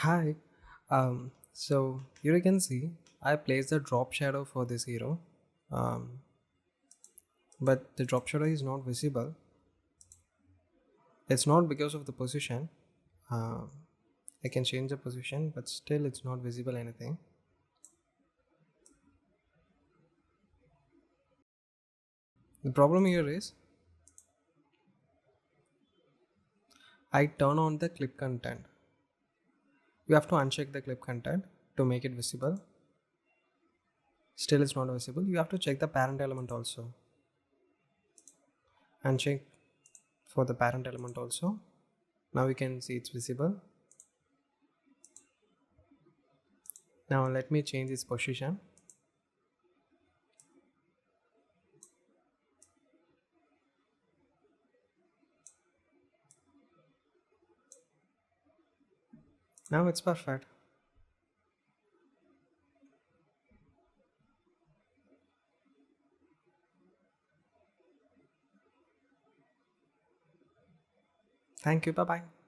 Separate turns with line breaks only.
Hi. So here you can see I placed the drop shadow for this hero, um, but the drop shadow is not visible. It's not because of the position. Um, I can change the position, but still it's not visible anything. The problem here is I turn on the clip content. You have to uncheck the clip content to make it visible. Still it's not visible. You have to check the parent element also. Uncheck for the parent element also. Now you can see it's visible. Now let me change its position. Now it's perfect. Thank you. Bye bye.